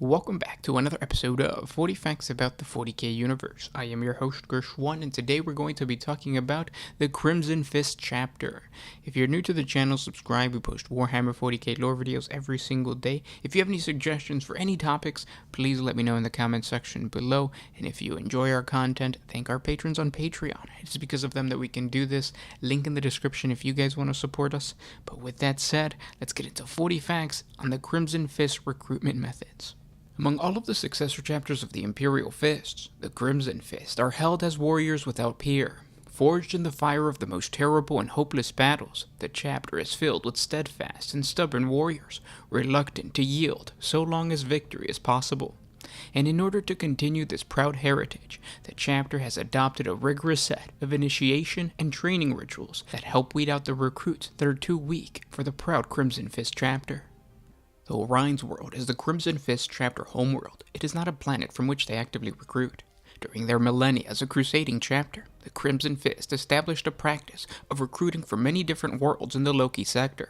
Welcome back to another episode of 40 Facts About the 40K Universe. I am your host, Gersh1, and today we're going to be talking about the Crimson Fist chapter. If you're new to the channel, subscribe. We post Warhammer 40K lore videos every single day. If you have any suggestions for any topics, please let me know in the comment section below. And if you enjoy our content, thank our patrons on Patreon. It's because of them that we can do this. Link in the description if you guys want to support us. But with that said, let's get into 40 facts on the Crimson Fist recruitment methods. Among all of the successor chapters of the Imperial Fists, the Crimson Fist are held as warriors without peer. Forged in the fire of the most terrible and hopeless battles, the chapter is filled with steadfast and stubborn warriors, reluctant to yield so long as victory is possible. And in order to continue this proud heritage, the chapter has adopted a rigorous set of initiation and training rituals that help weed out the recruits that are too weak for the proud Crimson Fist chapter. Though Orion's world is the Crimson Fist chapter homeworld, it is not a planet from which they actively recruit. During their millennia as a crusading chapter, the Crimson Fist established a practice of recruiting from many different worlds in the Loki sector.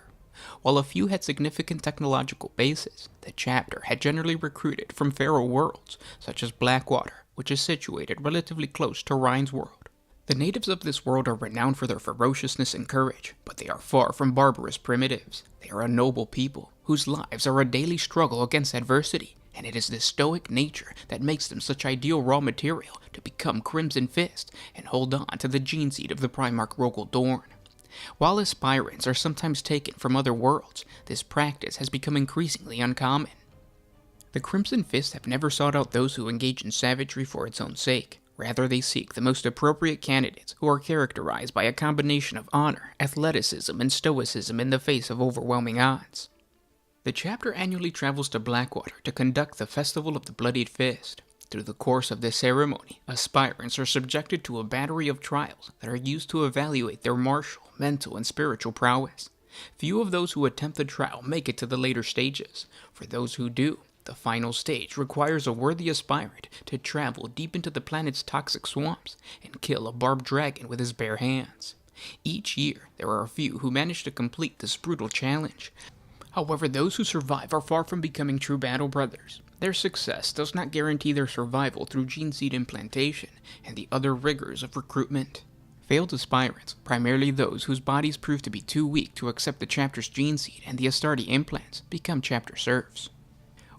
While a few had significant technological bases, the chapter had generally recruited from feral worlds, such as Blackwater, which is situated relatively close to Orion's world. The natives of this world are renowned for their ferociousness and courage, but they are far from barbarous primitives. They are a noble people, whose lives are a daily struggle against adversity, and it is this stoic nature that makes them such ideal raw material to become Crimson Fist and hold on to the gene seed of the Primarch Rogel Dorn. While aspirants are sometimes taken from other worlds, this practice has become increasingly uncommon. The Crimson Fist have never sought out those who engage in savagery for its own sake. Rather, they seek the most appropriate candidates who are characterized by a combination of honor, athleticism, and stoicism in the face of overwhelming odds. The chapter annually travels to Blackwater to conduct the Festival of the Bloodied Fist. Through the course of this ceremony, aspirants are subjected to a battery of trials that are used to evaluate their martial, mental, and spiritual prowess. Few of those who attempt the trial make it to the later stages. For those who do, the final stage requires a worthy aspirant to travel deep into the planet's toxic swamps and kill a barbed dragon with his bare hands. Each year, there are a few who manage to complete this brutal challenge. However, those who survive are far from becoming true battle brothers. Their success does not guarantee their survival through gene seed implantation and the other rigors of recruitment. Failed aspirants, primarily those whose bodies prove to be too weak to accept the chapter's gene seed and the Astarte implants, become chapter serfs.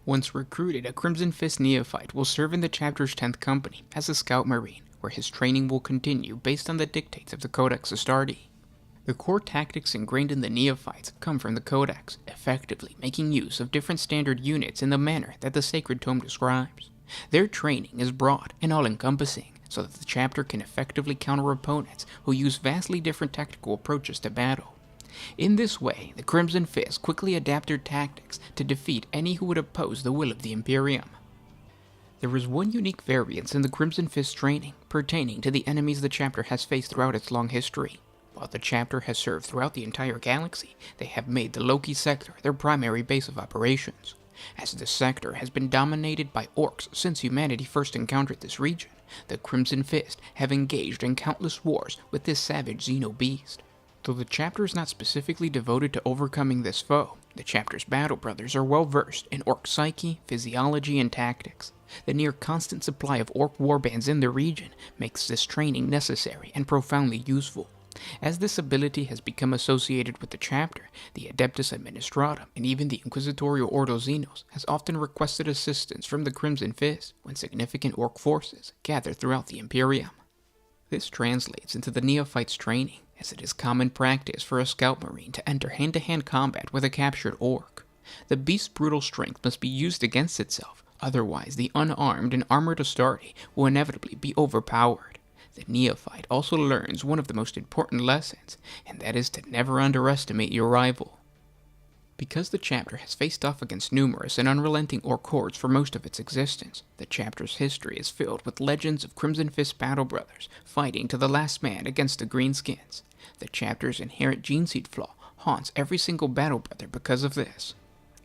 Once recruited, a Crimson Fist neophyte will serve in the chapter's 10th company as a scout marine, where his training will continue based on the dictates of the Codex Astarte. The core tactics ingrained in the neophytes come from the Codex, effectively making use of different standard units in the manner that the Sacred Tome describes. Their training is broad and all-encompassing, so that the chapter can effectively counter opponents who use vastly different tactical approaches to battle. In this way, the Crimson Fist quickly adapt their tactics to defeat any who would oppose the will of the Imperium. There is one unique variance in the Crimson Fist training pertaining to the enemies the chapter has faced throughout its long history. While the chapter has served throughout the entire galaxy, they have made the Loki sector their primary base of operations. As the sector has been dominated by orcs since humanity first encountered this region, the Crimson Fist have engaged in countless wars with this savage xeno-beast. Though the chapter is not specifically devoted to overcoming this foe, the chapter's battle brothers are well versed in orc psyche, physiology, and tactics. The near constant supply of orc warbands in the region makes this training necessary and profoundly useful. As this ability has become associated with the chapter, the Adeptus Administratum and even the Inquisitorial Ordo Xenos has often requested assistance from the Crimson Fist when significant orc forces gather throughout the Imperium. This translates into the neophyte's training, as it is common practice for a scout marine to enter hand-to-hand combat with a captured orc. The beast's brutal strength must be used against itself, otherwise the unarmed and armored Astarte will inevitably be overpowered. The neophyte also learns one of the most important lessons, and that is to never underestimate your rival. Because the chapter has faced off against numerous and unrelenting orc hordes for most of its existence, the chapter's history is filled with legends of Crimson Fist battle brothers fighting to the last man against the Greenskins. The chapter's inherent gene seed flaw haunts every single battle brother because of this.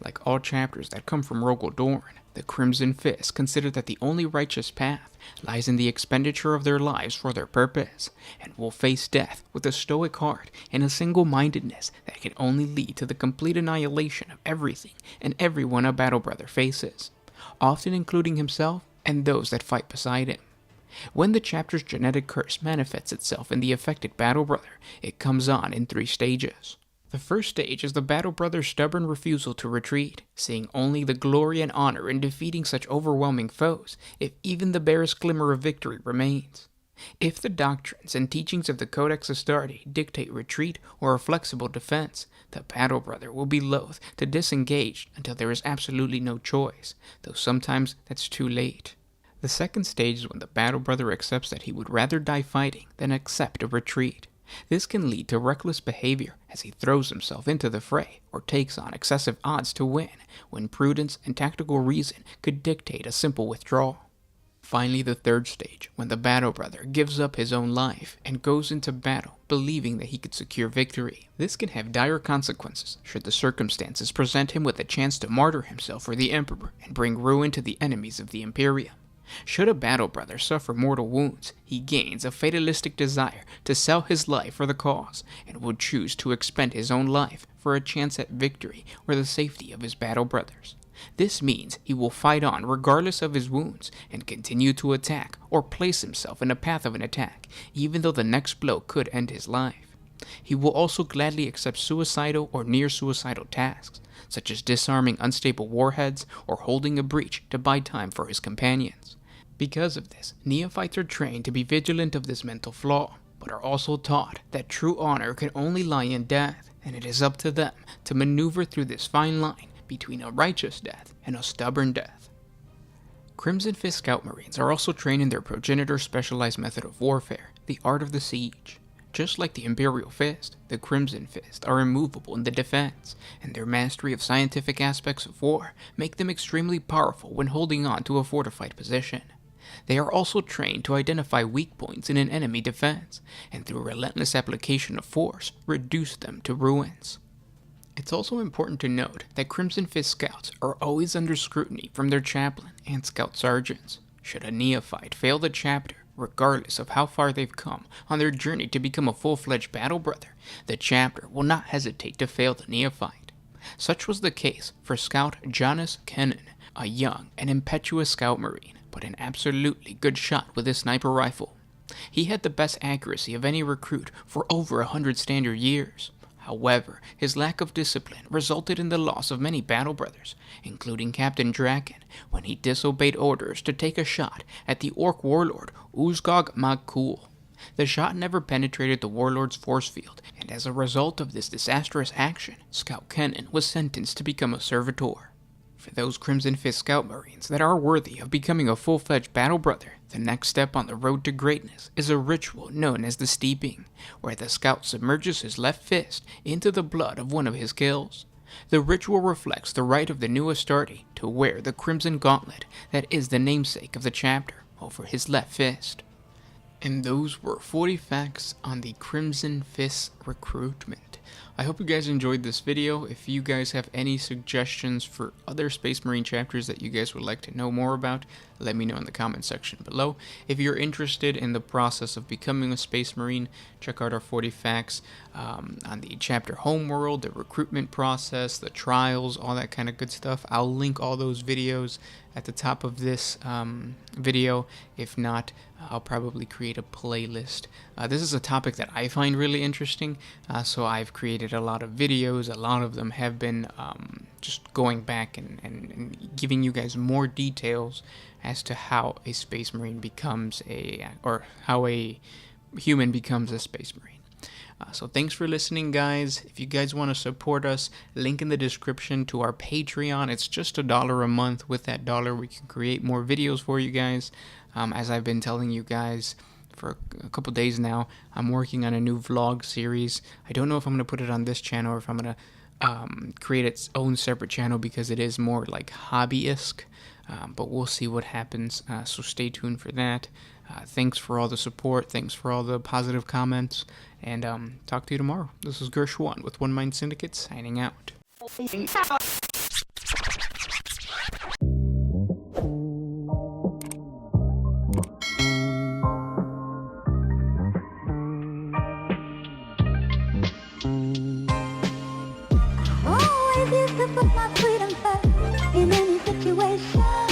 Like all chapters that come from Rogel Dorn, the Crimson Fist consider that the only righteous path lies in the expenditure of their lives for their purpose, and will face death with a stoic heart and a single-mindedness that can only lead to the complete annihilation of everything and everyone a battle brother faces. often including himself and those that fight beside him. When the chapter's genetic curse manifests itself in the affected battle brother, it comes on in 3 stages. The first stage is the battle brother's stubborn refusal to retreat, seeing only the glory and honor in defeating such overwhelming foes, if even the barest glimmer of victory remains. If the doctrines and teachings of the Codex Astartes dictate retreat or a flexible defense, the battle brother will be loath to disengage until there is absolutely no choice, though sometimes that's too late. The second stage is when the battle brother accepts that he would rather die fighting than accept a retreat. This can lead to reckless behavior as he throws himself into the fray or takes on excessive odds to win, when prudence and tactical reason could dictate a simple withdrawal. Finally, the third stage, when the battle brother gives up his own life and goes into battle believing that he could secure victory. This can have dire consequences should the circumstances present him with a chance to martyr himself for the Emperor and bring ruin to the enemies of the Imperium. Should a battle brother suffer mortal wounds, he gains a fatalistic desire to sell his life for the cause, and would choose to expend his own life for a chance at victory or the safety of his battle brothers. This means he will fight on regardless of his wounds, and continue to attack or place himself in a path of an attack, even though the next blow could end his life. He will also gladly accept suicidal or near-suicidal tasks, such as disarming unstable warheads or holding a breach to buy time for his companions. Because of this, neophytes are trained to be vigilant of this mental flaw, but are also taught that true honor can only lie in death, and it is up to them to maneuver through this fine line between a righteous death and a stubborn death. Crimson Fist Scout Marines are also trained in their progenitor's specialized method of warfare, the art of the siege. Just like the Imperial Fist, the Crimson Fist are immovable in the defense, and their mastery of scientific aspects of war make them extremely powerful when holding on to a fortified position. They are also trained to identify weak points in an enemy defense, and through relentless application of force, reduce them to ruins. It's also important to note that Crimson Fist Scouts are always under scrutiny from their chaplain and scout sergeants. Should a neophyte fail the chapter, regardless of how far they've come on their journey to become a full-fledged battle brother, the chapter will not hesitate to fail the neophyte. Such was the case for Scout Janus Kennan, a young and impetuous scout marine, but an absolutely good shot with his sniper rifle. He had the best accuracy of any recruit for over 100 standard years. However, his lack of discipline resulted in the loss of many battle brothers, including Captain Draken, when he disobeyed orders to take a shot at the orc warlord Uzgog Magkul. The shot never penetrated the warlord's force field, and as a result of this disastrous action, Scout Kennan was sentenced to become a servitor. For those Crimson Fist Scout Marines that are worthy of becoming a full-fledged battle brother, the next step on the road to greatness is a ritual known as the steeping, where the scout submerges his left fist into the blood of one of his kills. The ritual reflects the right of the new Astarte to wear the crimson gauntlet that is the namesake of the chapter over his left fist. And those were 40 facts on the Crimson Fist recruitment. I hope you guys enjoyed this video. If you guys have any suggestions for other Space Marine chapters that you guys would like to know more about, let me know in the comment section below. If you're interested in the process of becoming a Space Marine, check out our 40 facts on the chapter homeworld, the recruitment process, the trials, all that kind of good stuff. I'll link all those videos at the top of this video. If not, I'll probably create a playlist. This is a topic that I find really interesting, so I've created a lot of videos. A lot of them have been just going back and giving you guys more details as to how a Space Marine becomes or how a human becomes a Space Marine. So thanks for listening, guys. If you guys want to support us, link in the description to our Patreon. It's just $1 a month. With that $1, we can create more videos for you guys. As I've been telling you guys for a couple days now, I'm working on a new vlog series. I don't know if I'm going to put it on this channel or if I'm going to create its own separate channel, because it is more like hobby-esque. But we'll see what happens, so stay tuned for that. Thanks for all the support, thanks for all the positive comments, and talk to you tomorrow. This is Gersh1 with One Mind Syndicate, signing out. Always used to put my freedom first in any situation.